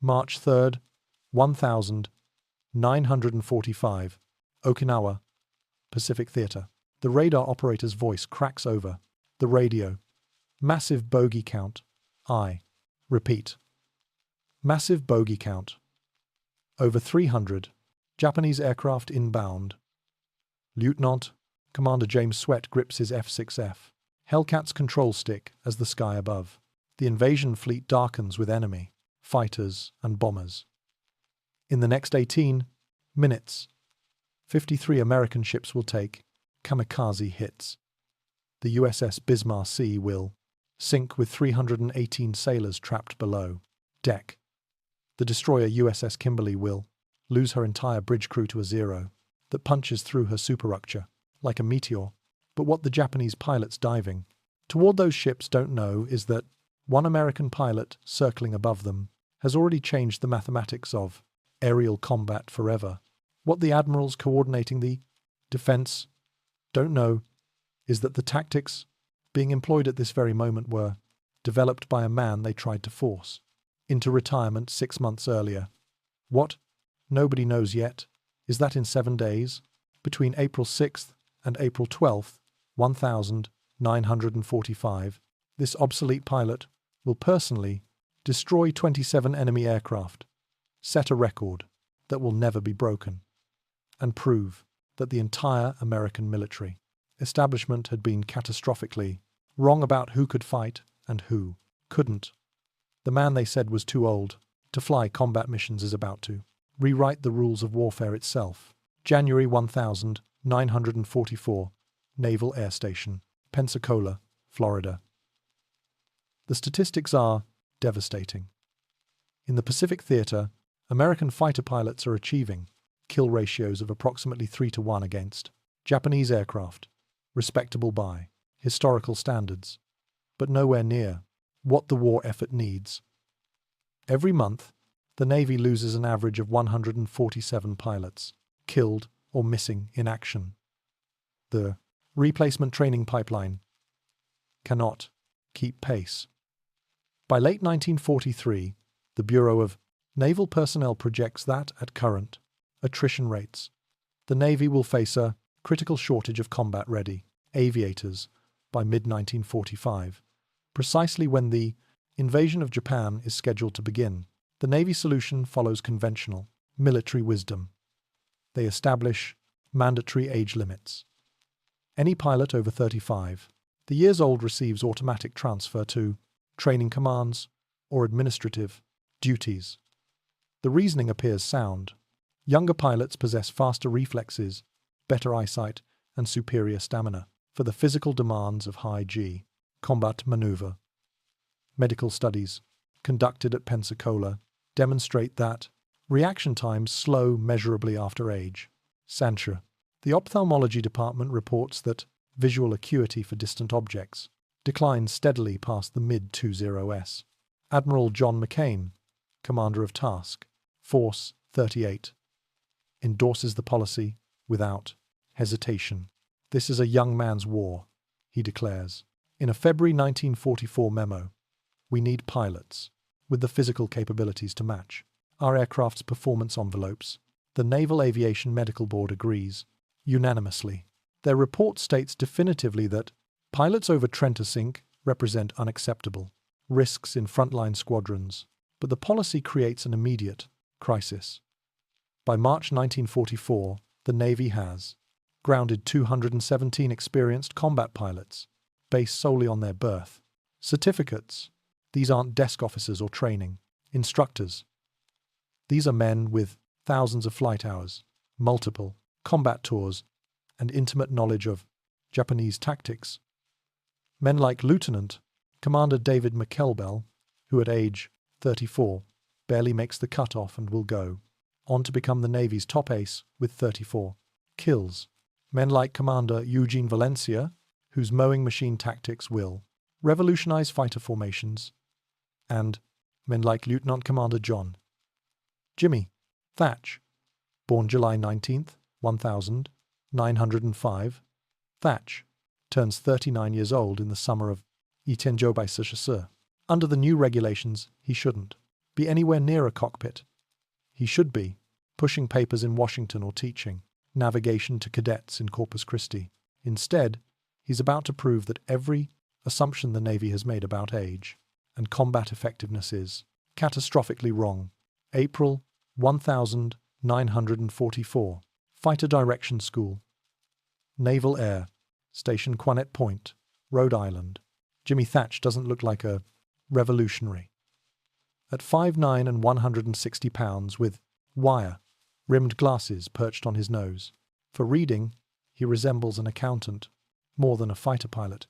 March 3rd, 1945, Okinawa, Pacific Theater. The radar operator's voice cracks over the radio. Massive bogey count. I repeat. Massive bogey count. Over 300. Japanese aircraft inbound. Lieutenant Commander James Sweat grips his F-6F Hellcat's control stick as the sky above. The invasion fleet darkens with enemy fighters and bombers. In the next 18 minutes, 53 American ships will take Kamikaze hits. The USS Bismarck Sea will sink with 318 sailors trapped below deck. The destroyer USS Kimberly will lose her entire bridge crew to a zero that punches through her superstructure like a meteor. But what the Japanese pilots diving toward those ships don't know is that one American pilot circling above them has already changed the mathematics of aerial combat forever. What the admirals coordinating the defense don't know is that the tactics being employed at this very moment were developed by a man they tried to force into retirement 6 months earlier. What nobody knows yet is that in 7 days, between April 6th and April 12th, 1945, this obsolete pilot will personally destroy 27 enemy aircraft, set a record that will never be broken, and prove that the entire American military establishment had been catastrophically wrong about who could fight and who couldn't. The man they said was too old to fly combat missions is about to rewrite the rules of warfare itself. January 1944, Naval Air Station, Pensacola, Florida. The statistics are devastating. In the Pacific Theater, American fighter pilots are achieving kill ratios of approximately 3-to-1 against Japanese aircraft, respectable by historical standards, but nowhere near what the war effort needs. Every month, the Navy loses an average of 147 pilots, killed or missing in action. The replacement training pipeline cannot keep pace. By late 1943, the Bureau of Naval Personnel projects that, at current attrition rates, the Navy will face a critical shortage of combat-ready aviators by mid-1945, precisely when the invasion of Japan is scheduled to begin. The Navy solution follows conventional military wisdom. They establish mandatory age limits. Any pilot over 35 years old receives automatic transfer to training commands or administrative duties. The reasoning appears sound. Younger pilots possess faster reflexes, better eyesight, and superior stamina for the physical demands of high-G combat maneuver. Medical studies conducted at Pensacola demonstrate that reaction times slow measurably after age. Sancha. The ophthalmology department reports that visual acuity for distant objects declines steadily past the mid-20s. Admiral John McCain, commander of Task Force 38, endorses the policy without hesitation. This is a young man's war, he declares. In a February 1944 memo, we need pilots with the physical capabilities to match our aircraft's performance envelopes. The Naval Aviation Medical Board agrees unanimously. Their report states definitively that pilots over Trenta Sink represent unacceptable risks in frontline squadrons, but the policy creates an immediate crisis. By March 1944, the Navy has grounded 217 experienced combat pilots, based solely on their birth certificates. These aren't desk officers or training instructors. These are men with thousands of flight hours, multiple combat tours, and intimate knowledge of Japanese tactics. Men like Lieutenant Commander David McKelbell, who at age 34 barely makes the cutoff and will go on to become the Navy's top ace with 34 kills. Men like Commander Eugene Valencia, whose mowing machine tactics will revolutionize fighter formations. And men like Lieutenant Commander Jimmy Thach, born July 19th, 1905. Thach turns 39 years old in the summer of Itenjobai. Under the new regulations, he shouldn't be anywhere near a cockpit. He should be pushing papers in Washington or teaching navigation to cadets in Corpus Christi. Instead, he's about to prove that every assumption the Navy has made about age and combat effectiveness is catastrophically wrong. April 1944. Fighter Direction School. Naval Air Station, Quanette Point, Rhode Island. Jimmy Thach doesn't look like a revolutionary. At 5'9" and 160 pounds, with wire-rimmed glasses perched on his nose. For reading, he resembles an accountant more than a fighter pilot.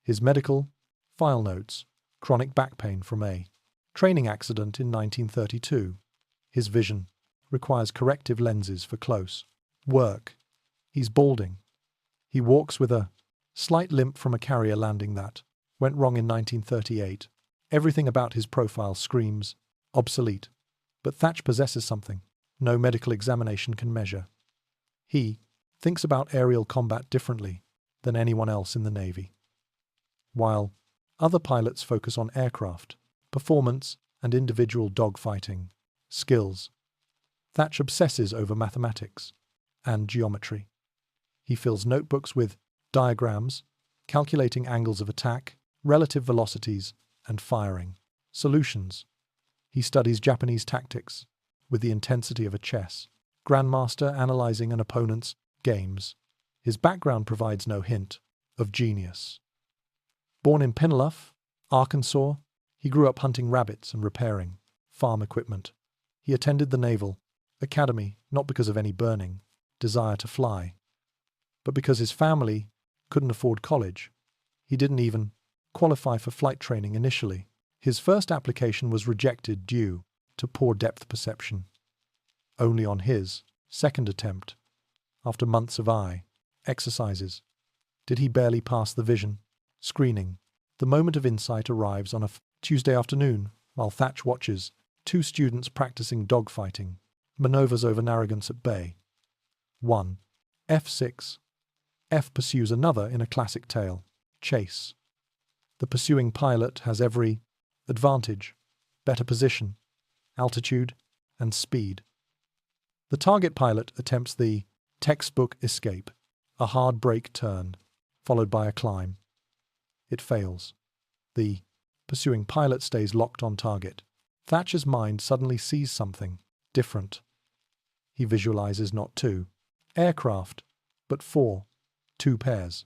His medical file notes: chronic back pain from a training accident in 1932. His vision requires corrective lenses for close work. He's balding. He walks with a slight limp from a carrier landing that went wrong in 1938. Everything about his profile screams obsolete. But Thach possesses something no medical examination can measure. He thinks about aerial combat differently than anyone else in the Navy. While other pilots focus on aircraft, performance, and individual dogfighting skills, Thach obsesses over mathematics and geometry. He fills notebooks with diagrams, calculating angles of attack, relative velocities, and firing solutions. He studies Japanese tactics with the intensity of a chess grandmaster analyzing an opponent's games. His background provides no hint of genius. Born in Pinellas, Arkansas, he grew up hunting rabbits and repairing farm equipment. He attended the Naval Academy not because of any burning desire to fly, but because his family couldn't afford college. He didn't even qualify for flight training initially. His first application was rejected due to poor depth perception. Only on his second attempt, after months of eye exercises, did he barely pass the vision screening. The moment of insight arrives on a Tuesday afternoon while Thach watches two students practicing dogfighting maneuvers over Narragansett Bay. One, F6. F pursues another in a classic tale chase. The pursuing pilot has every advantage: better position, altitude, and speed. The target pilot attempts the textbook escape, a hard brake turn, followed by a climb. It fails. The pursuing pilot stays locked on target. Thach's mind suddenly sees something different. He visualizes not two aircraft, but two pairs.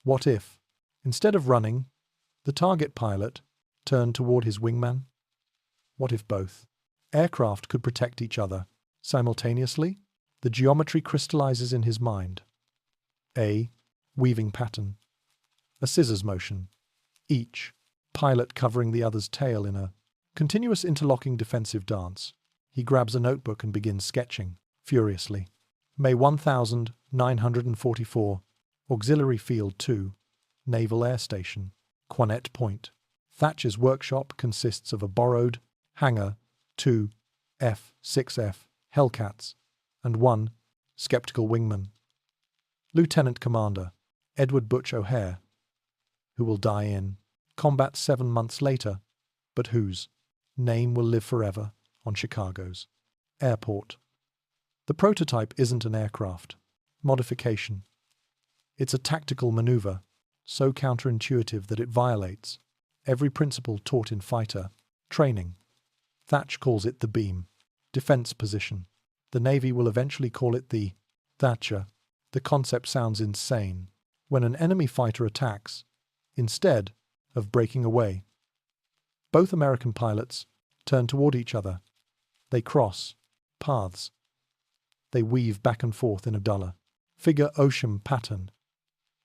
What if, instead of running, the target pilot turned toward his wingman? What if both aircraft could protect each other simultaneously? The geometry crystallizes in his mind. A weaving pattern, a scissors motion, each pilot covering the other's tail in a continuous interlocking defensive dance. He grabs a notebook and begins sketching furiously. May 1944, Auxiliary Field 2, Naval Air Station, Quanette Point. Thach's workshop consists of a borrowed hangar, 2 F-6F Hellcats, and 1 skeptical wingman. Lieutenant Commander Edward Butch O'Hare, who will die in combat 7 months later, but whose name will live forever on Chicago's airport. The prototype isn't an aircraft modification. It's a tactical maneuver, so counterintuitive that it violates every principle taught in fighter training. Thach calls it the beam defense position. The Navy will eventually call it the Thatcher. The concept sounds insane. When an enemy fighter attacks, instead of breaking away, both American pilots turn toward each other. They cross paths. They weave back and forth in a duller figure ocean pattern.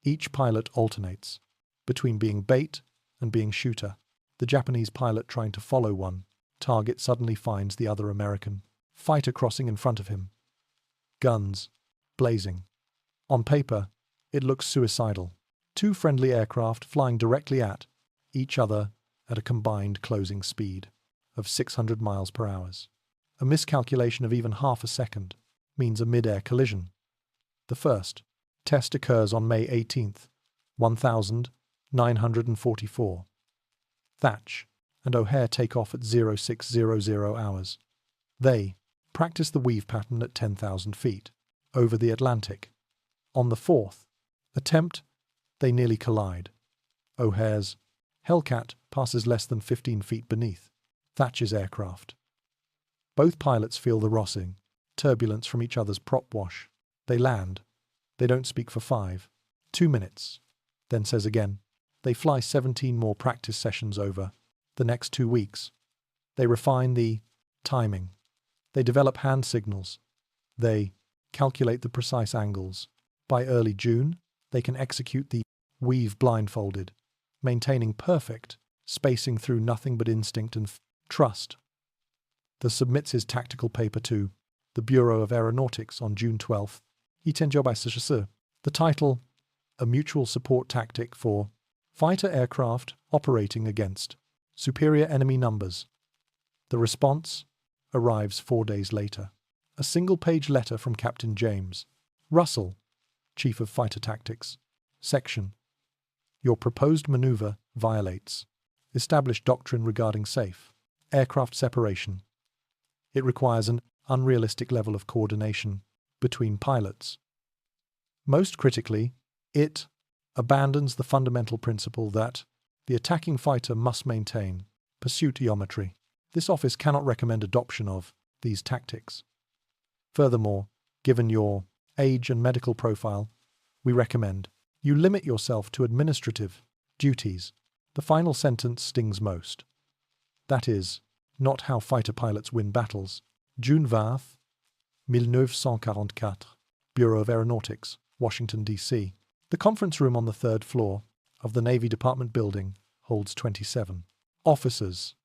Each pilot alternates between being bait and being shooter. The Japanese pilot trying to follow one target suddenly finds the other American fighter crossing in front of him. Guns blazing. On paper, it looks suicidal. Two friendly aircraft flying directly at each other at a combined closing speed of 600 miles per hour. A miscalculation of even half a second means a mid-air collision. The first test occurs on May 18th, 1944. Thach and O'Hare take off at 0600 hours. They practice the weave pattern at 10,000 feet, over the Atlantic. On the fourth attempt, they nearly collide. O'Hare's Hellcat passes less than 15 feet beneath Thach's aircraft. Both pilots feel the rossing turbulence from each other's prop wash. They land. They don't speak for 2 minutes. Then says again. They fly 17 more practice sessions over the next 2 weeks. They refine the timing. They develop hand signals. They calculate the precise angles. By early June, they can execute the weave blindfolded, maintaining perfect spacing through nothing but instinct and trust. The submits his tactical paper to the Bureau of Aeronautics on June 12th. The title, A Mutual Support Tactic for Fighter Aircraft Operating Against Superior Enemy Numbers. The response arrives 4 days later. A single-page letter from Captain James Russell, Chief of Fighter Tactics. Section. Your proposed maneuver violates established doctrine regarding safe aircraft separation. It requires an unrealistic level of coordination between pilots. Most critically, it abandons the fundamental principle that the attacking fighter must maintain pursuit geometry. This office cannot recommend adoption of these tactics. Furthermore, given your age and medical profile, we recommend you limit yourself to administrative duties. The final sentence stings most. That is not how fighter pilots win battles. June 20th, 1944, Bureau of Aeronautics, Washington, D.C. The conference room on the 3rd floor of the Navy Department building holds 27 officers.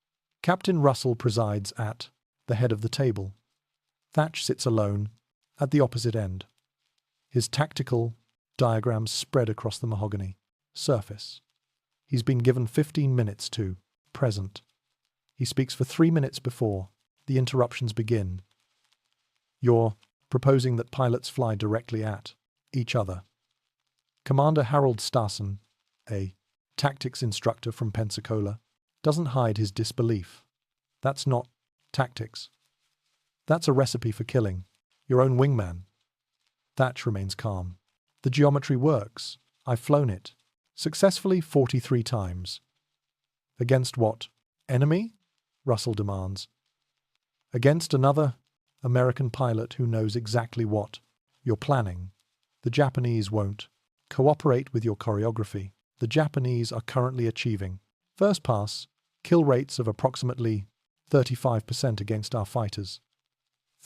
Captain Russell presides at the head of the table. Thach sits alone at the opposite end. His tactical diagrams spread across the mahogany surface. He's been given 15 minutes to present. He speaks for 3 minutes before the interruptions begin. You're proposing that pilots fly directly at each other. Commander Harold Stassen, a tactics instructor from Pensacola, doesn't hide his disbelief. That's not tactics. That's a recipe for killing your own wingman. Thach remains calm. The geometry works. I've flown it successfully 43 times. Against what enemy? Russell demands. Against another American pilot who knows exactly what you're planning. The Japanese won't cooperate with your choreography. The Japanese are currently achieving first pass kill rates of approximately 35% against our fighters.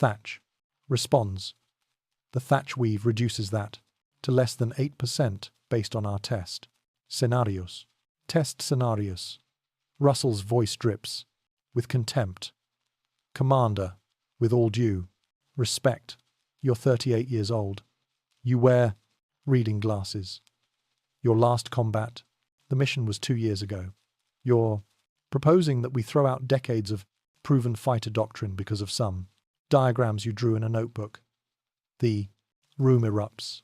Thach responds. The Thach Weave reduces that to less than 8% based on our test scenarios. Test scenarios. Russell's voice drips with contempt. Commander, with all due respect, you're 38 years old. You wear reading glasses. Your last combat, the mission was 2 years ago. You're proposing that we throw out decades of proven fighter doctrine because of some diagrams you drew in a notebook. The room erupts.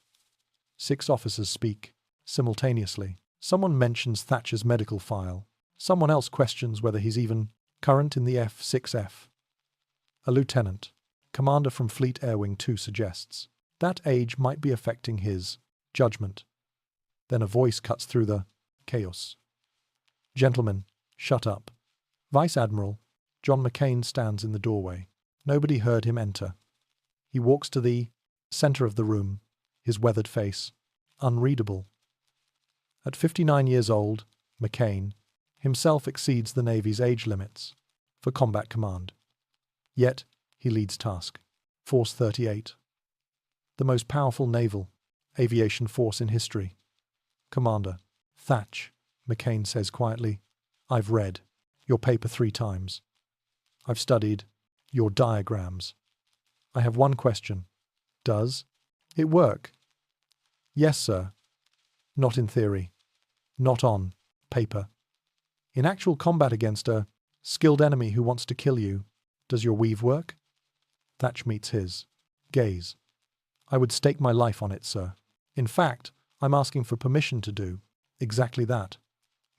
6 officers speak simultaneously. Someone mentions Thach's medical file. Someone else questions whether he's even current in the F6F. A lieutenant, commander from Fleet Air Wing 2, suggests that age might be affecting his judgment. Then a voice cuts through the chaos. Gentlemen, shut up. Vice Admiral John McCain stands in the doorway. Nobody heard him enter. He walks to the center of the room, his weathered face unreadable. At 59 years old, McCain himself exceeds the Navy's age limits for combat command. Yet, he leads Task Force 38, the most powerful naval aviation force in history. Commander Thach, McCain says quietly, I've read your paper 3 times. I've studied your diagrams. I have one question. Does it work? Yes, sir. Not in theory. Not on paper. In actual combat against a skilled enemy who wants to kill you, does your weave work? Thach meets his gaze. I would stake my life on it, sir. In fact, I'm asking for permission to do exactly that.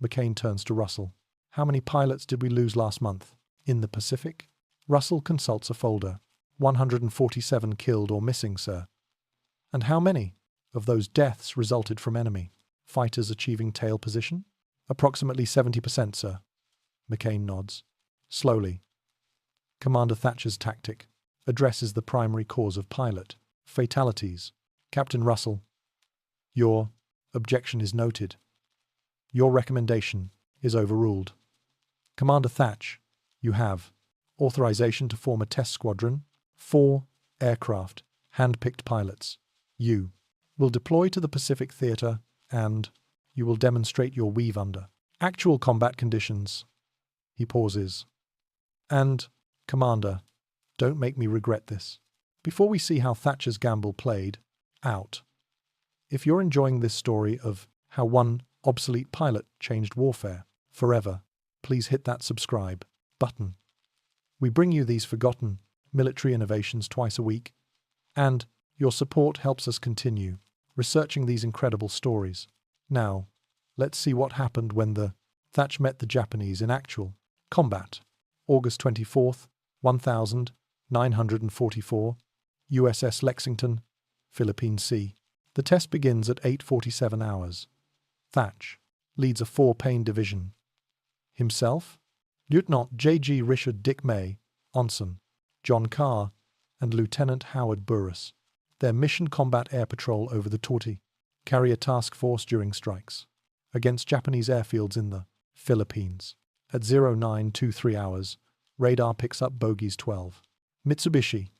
McCain turns to Russell. How many pilots did we lose last month? In the Pacific? Russell consults a folder. 147 killed or missing, sir. And how many of those deaths resulted from enemy fighters achieving tail position? Approximately 70%, sir. McCain nods. Slowly. Commander Thach's tactic addresses the primary cause of pilot fatalities. Captain Russell, your objection is noted. Your recommendation is overruled. Commander Thach, you have authorization to form a test squadron, 4 aircraft, hand-picked pilots. You will deploy to the Pacific Theater and you will demonstrate your weave under actual combat conditions. He pauses. And, Commander, don't make me regret this. Before we see how Thach's gamble played out, if you're enjoying this story of how one obsolete pilot changed warfare forever, please hit that subscribe button. We bring you these forgotten military innovations twice a week, and your support helps us continue researching these incredible stories. Now, let's see what happened when the Thach met the Japanese in actual combat. August 24th, 1944, USS Lexington, Philippine Sea. The test begins at 8:47 hours. Thach leads a 4-pane division. Himself, Lieutenant J.G. Richard Dick May, Onson, John Carr, and Lieutenant Howard Burris. Their mission combat air patrol over the Torti, carrier task force during strikes against Japanese airfields in the Philippines. At 0923 hours, radar picks up bogies 12. Mitsubishi,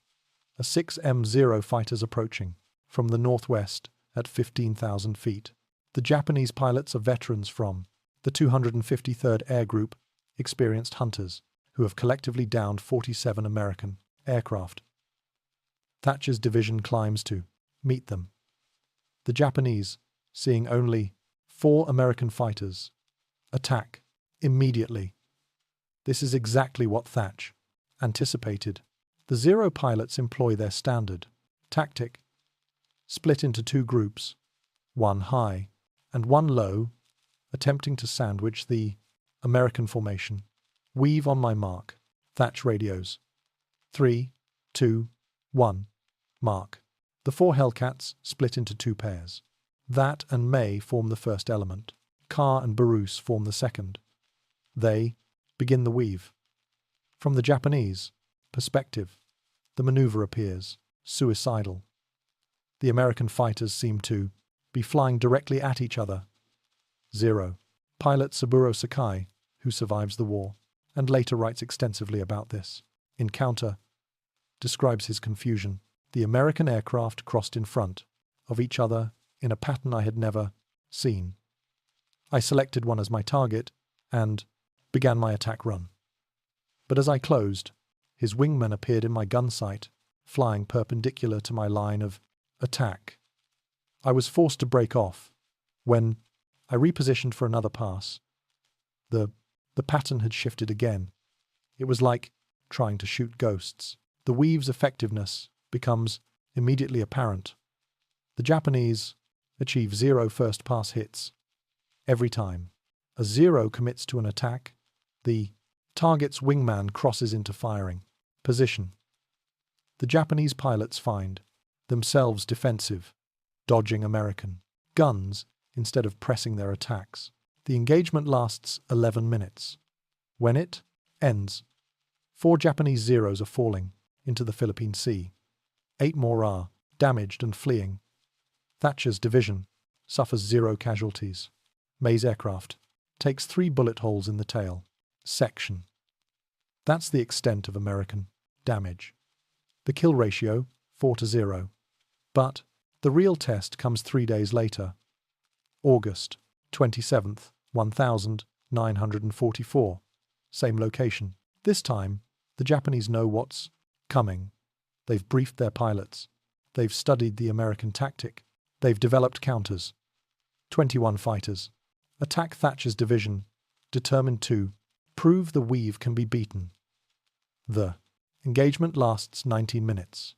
a 6M0 fighters approaching from the northwest at 15,000 feet. The Japanese pilots are veterans from the 253rd Air Group, experienced hunters who have collectively downed 47 American aircraft. Thach's division climbs to meet them. The Japanese, seeing only 4 American fighters, attack immediately. This is exactly what Thach anticipated. The Zero pilots employ their standard tactic, split into 2 groups, one high and one low, attempting to sandwich the American formation. Weave on my mark. Thach radios. 3, 2, 1. Mark. The 4 Hellcats split into 2 pairs. That and May form the first element. Carr and Burris form the second. They begin the weave. From the Japanese perspective, the maneuver appears suicidal. The American fighters seem to be flying directly at each other. Zero. Pilot Saburo Sakai, who survives the war, and later writes extensively about this encounter, describes his confusion. The American aircraft crossed in front of each other in a pattern I had never seen. I selected one as my target and began my attack run. But as I closed, his wingman appeared in my gun sight, flying perpendicular to my line of attack. I was forced to break off. When I repositioned for another pass, the pattern had shifted again. It was like trying to shoot ghosts. The weave's effectiveness becomes immediately apparent. The Japanese achieve 0 first pass hits. Every time a 0 commits to an attack, the target's wingman crosses into firing position. The Japanese pilots find themselves defensive, dodging American guns instead of pressing their attacks. The engagement lasts 11 minutes. When it ends, 4 Japanese Zeros are falling into the Philippine Sea. 8 more are damaged and fleeing. Thach's division suffers 0 casualties. May's aircraft takes 3 bullet holes in the tail section. That's the extent of American damage. The kill ratio, 4-0. But the real test comes 3 days later. August 27th, 1944. Same location. This time, the Japanese know what's coming. They've briefed their pilots. They've studied the American tactic. They've developed counters. 21 fighters attack Thach's division, determined to prove the weave can be beaten. The engagement lasts 19 minutes.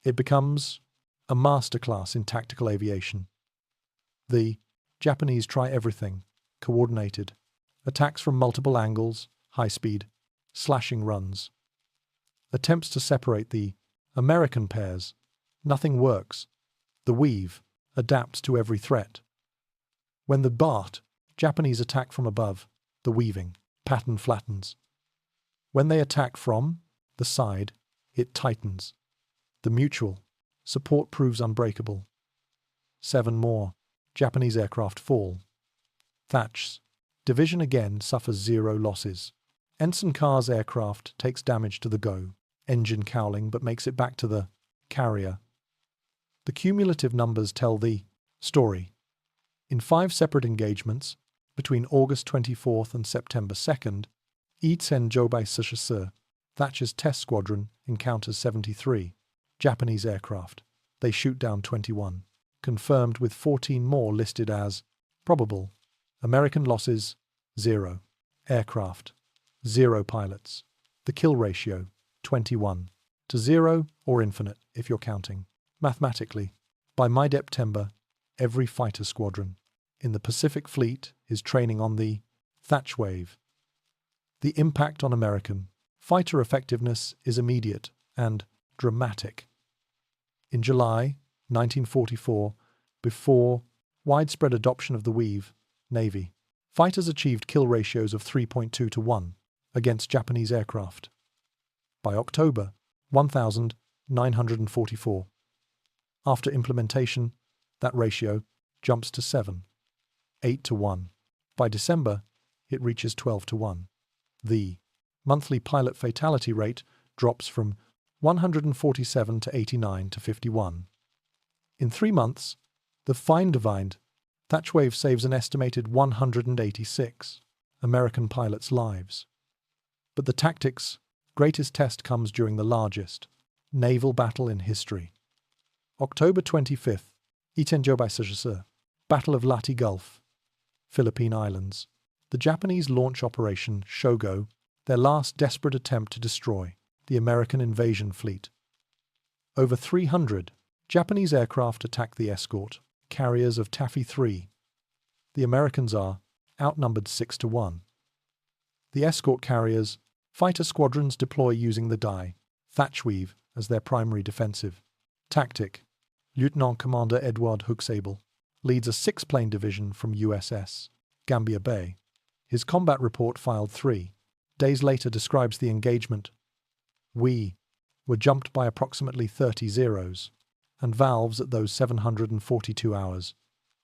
It becomes a masterclass in tactical aviation. The Japanese try everything: coordinated Attacks from multiple angles, high-speed, slashing runs. Attempts to separate the American pairs. Nothing works. The Weave adapts to every threat. When the BART, Japanese attack from above, the weaving pattern flattens. When they attack from the side, it tightens. The mutual support proves unbreakable. 7 more Japanese aircraft fall. Thach's division again suffers 0 losses. Ensign Carr's aircraft takes damage to the GO, engine cowling, but makes it back to the carrier. The cumulative numbers tell the story. In 5 separate engagements, between August 24th and September 2nd, WWII Thach's test squadron encounters 73 Japanese aircraft. They shoot down 21. Confirmed, with 14 more listed as probable. American losses, 0. Aircraft, 0 pilots. The kill ratio, 21-0 or infinite if you're counting. Mathematically, by mid-September, every fighter squadron in the Pacific Fleet is training on the Thach Weave. The impact on American fighter effectiveness is immediate and dramatic. In July 1944, before widespread adoption of the Weave, Navy fighters achieved kill ratios of 3.2-1 against Japanese aircraft. By October, 1,944. After implementation, that ratio jumps to 7.8-1. By December, it reaches 12-1. The monthly pilot fatality rate drops from 147 to 89 to 51. In 3 months, the fine-divined Thach Weave saves an estimated 186 American pilots' lives. But the tactics' greatest test comes during the largest naval battle in history. October 25th, WWII, Battle of Leyte Gulf, Philippine Islands. The Japanese launch Operation Shogo, their last desperate attempt to destroy the American invasion fleet. Over 300 Japanese aircraft attack the escort carriers of Taffy 3. The Americans are outnumbered 6-1. The escort carriers, fighter squadrons deploy using the Thach Weave as their primary defensive tactic. Lieutenant Commander Edward Huxable leads a 6-plane division from USS Gambier Bay. His combat report, filed 3 days later, describes the engagement. We were jumped by approximately 30 zeros and valves at those 742 hours.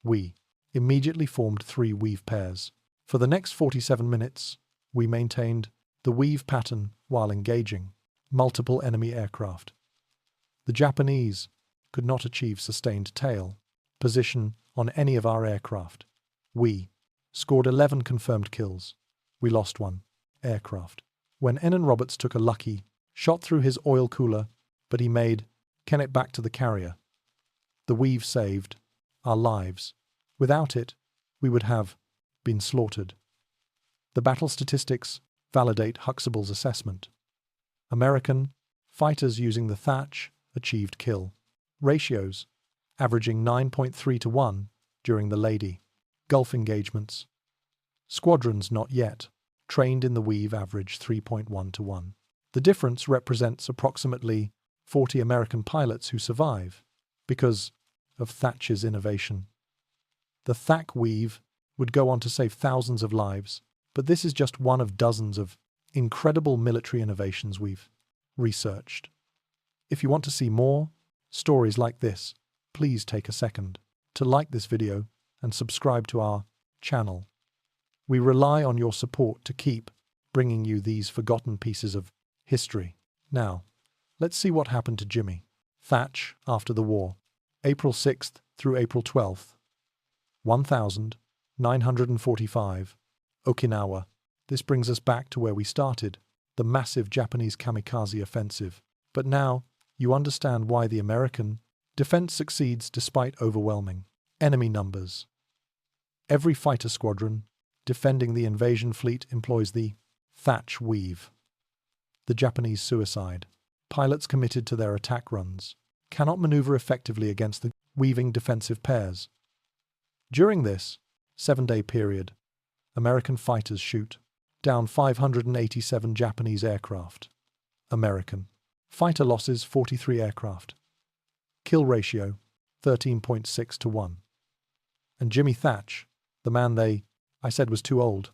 We immediately formed 3 weave pairs. For the next 47 minutes, we maintained the weave pattern while engaging multiple enemy aircraft. The Japanese could not achieve sustained tail position on any of our aircraft. We scored 11 confirmed kills. We lost 1 aircraft. When Enon Roberts took a lucky shot through his oil cooler, but he made it back to the carrier. The Weave saved our lives. Without it, we would have been slaughtered. The battle statistics validate Huxable's assessment. American fighters using the Thach achieved kill ratios averaging 9.3-1 during the Leyte Gulf engagements. Squadrons not yet trained in the Weave averaged 3.1-1. The difference represents approximately 40 American pilots who survive because of Thach's innovation. The Thach Weave would go on to save thousands of lives, but this is just one of dozens of incredible military innovations we've researched. If you want to see more stories like this, please take a second to like this video and subscribe to our channel. We rely on your support to keep bringing you these forgotten pieces of history. Now, let's see what happened to Jimmy Thach after the war. April 6th through April 12th, 1945, Okinawa. This brings us back to where we started, the massive Japanese Kamikaze offensive. But now, you understand why the American defense succeeds despite overwhelming enemy numbers. Every fighter squadron defending the invasion fleet employs the Thach Weave. The Japanese suicide. Pilots committed to their attack runs cannot maneuver effectively against the weaving defensive pairs. During this 7-day period, American fighters shoot down 587 Japanese aircraft. American fighter losses 43 aircraft. Kill ratio 13.6 to 1. And Jimmy Thach, the man I said was too old,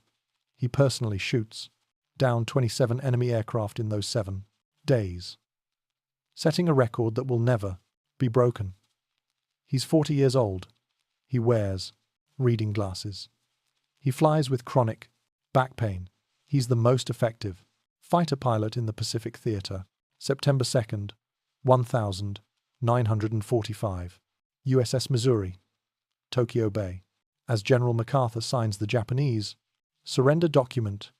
he personally shoots down 27 enemy aircraft in those 7 days, setting a record that will never be broken. He's 40 years old. He wears reading glasses. He flies with chronic back pain. He's the most effective fighter pilot in the Pacific Theater. September 2nd, 1945. USS Missouri, Tokyo Bay. As General MacArthur signs the Japanese surrender document,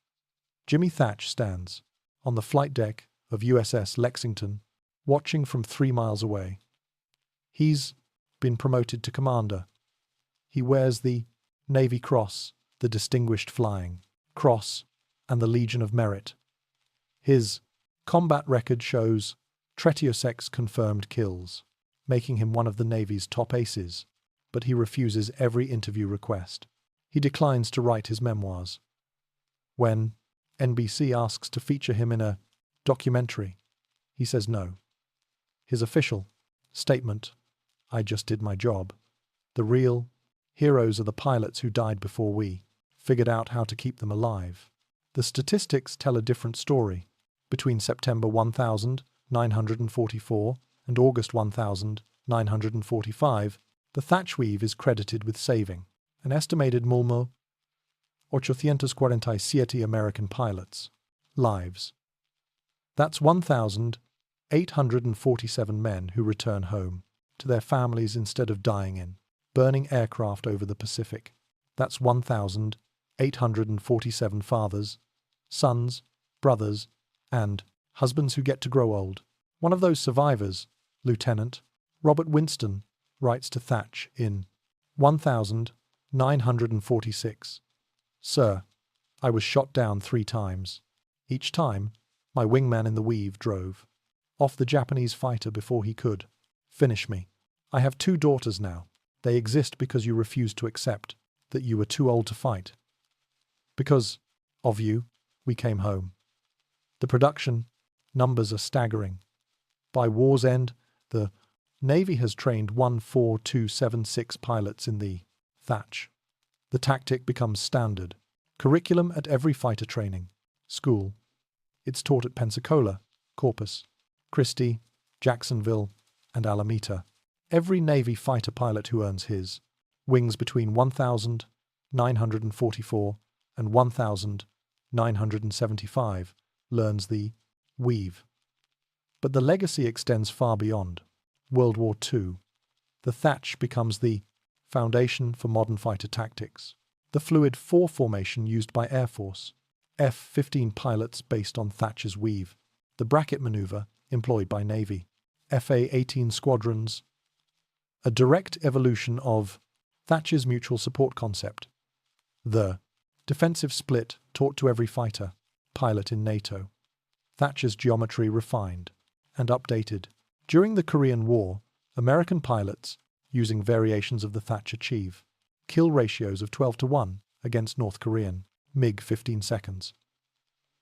Jimmy Thach stands on the flight deck of USS Lexington, watching from 3 miles away. He's been promoted to commander. He wears the Navy Cross, the Distinguished Flying Cross, and the Legion of Merit. His combat record shows 36 confirmed kills, making him one of the Navy's top aces, but he refuses every interview request. He declines to write his memoirs. When NBC asks to feature him in a documentary, he says no. His official statement, "I just did my job. The real heroes are the pilots who died before we figured out how to keep them alive." The statistics tell a different story. Between September 1944 and August 1945, the Thach Weave is credited with saving an estimated 847 American pilots' lives. That's 1,847 men who return home to their families instead of dying in burning aircraft over the Pacific. That's 1,847 fathers, sons, brothers, and husbands who get to grow old. One of those survivors, Lieutenant Robert Winston, writes to Thach in 1946, "Sir, I was shot down 3 times. Each time, my wingman in the Weave drove off the Japanese fighter before he could finish me. I have 2 daughters now. They exist because you refused to accept that you were too old to fight. Because of you, we came home." The production numbers are staggering. By war's end, the Navy has trained 14276 pilots in the Thach. The tactic becomes standard curriculum at every fighter training school. It's taught at Pensacola, Corpus Christi, Jacksonville, and Alameda. Every Navy fighter pilot who earns his wings between 1944 and 1975 learns the Weave. But the legacy extends far beyond World War II. The Thach becomes the foundation for modern fighter tactics. The fluid 4 formation used by Air Force F-15 pilots based on Thach's Weave. The bracket maneuver employed by Navy FA-18 squadrons. A direct evolution of Thach's mutual support concept. The defensive split taught to every fighter pilot in NATO. Thach's geometry refined and updated. During the Korean War, American pilots, using variations of the Thach, achieve kill ratios of 12 to 1 against North Korean MiG 15 seconds.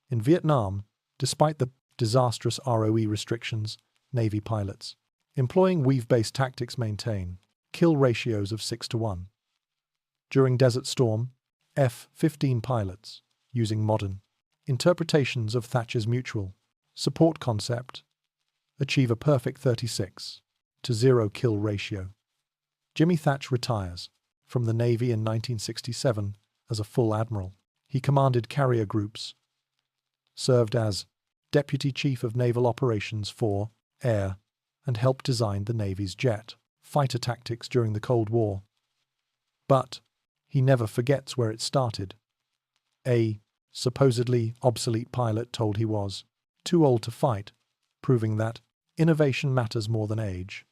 In Vietnam, despite the disastrous ROE restrictions, Navy pilots, employing Weave-based tactics, maintain kill ratios of 6 to 1. During Desert Storm, F-15 pilots, using modern interpretations of Thach's mutual support concept, achieve a perfect 36 to 0 kill ratio. Jimmy Thach retires from the Navy in 1967 as a full admiral. He commanded carrier groups, served as Deputy Chief of Naval Operations for Air, and helped design the Navy's jet fighter tactics during the Cold War. But he never forgets where it started. A supposedly obsolete pilot told he was too old to fight, proving that innovation matters more than age.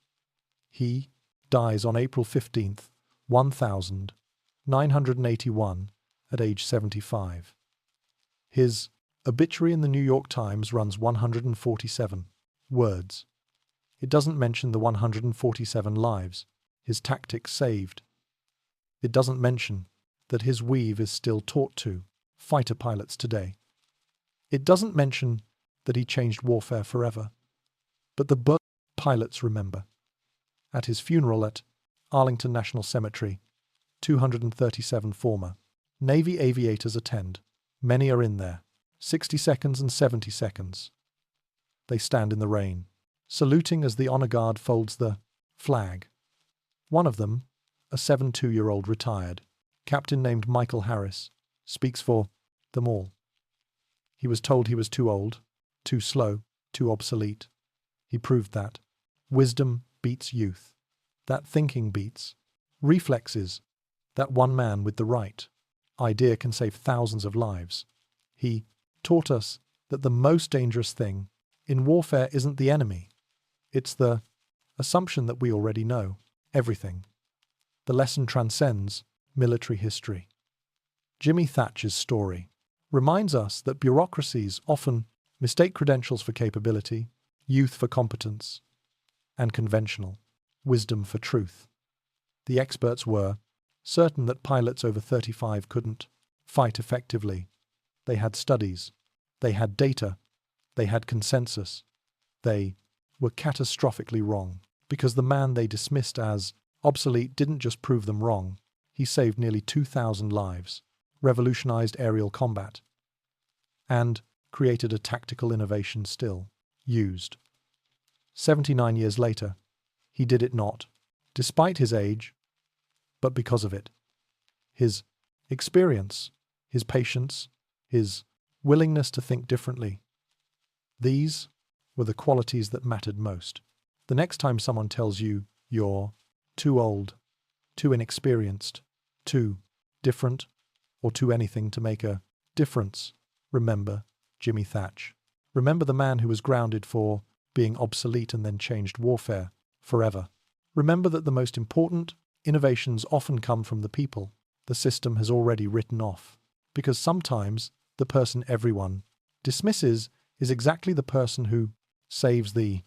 He dies on April 15th, 1981, at age 75. His obituary in the New York Times runs 147 words. It doesn't mention the 147 lives his tactics saved. It doesn't mention that his weave is still taught to fighter pilots today. It doesn't mention that he changed warfare forever, but the book pilots remember. At his funeral at Arlington National Cemetery, 237 former Navy aviators attend. Many are in there, 60 seconds and 70 seconds. They stand in the rain, saluting as the honor guard folds the flag. One of them, a 72-year-old retired captain named Michael Harris, speaks for them all. He was told he was too old, too slow, too obsolete. He proved that wisdom beats youth, that thinking beats reflexes, that one man with the right idea can save thousands of lives. He taught us that the most dangerous thing in warfare isn't the enemy. It's the assumption that we already know everything. The lesson transcends military history. Jimmy Thach's story reminds us that bureaucracies often mistake credentials for capability, youth for competence, and conventional wisdom for truth. The experts were certain that pilots over 35 couldn't fight effectively. They had studies, they had data, they had consensus. They were catastrophically wrong, because the man they dismissed as obsolete didn't just prove them wrong, he saved nearly 2,000 lives, revolutionized aerial combat, and created a tactical innovation still used. 79 years later, he did it not, despite his age, but because of it. His experience, his patience, his willingness to think differently. These were the qualities that mattered most. The next time someone tells you you're too old, too inexperienced, too different, or too anything to make a difference, remember Jimmy Thach. Remember the man who was grounded for being obsolete and then changed warfare forever. Remember that the most important innovations often come from the people the system has already written off, because sometimes the person everyone dismisses is exactly the person who saves the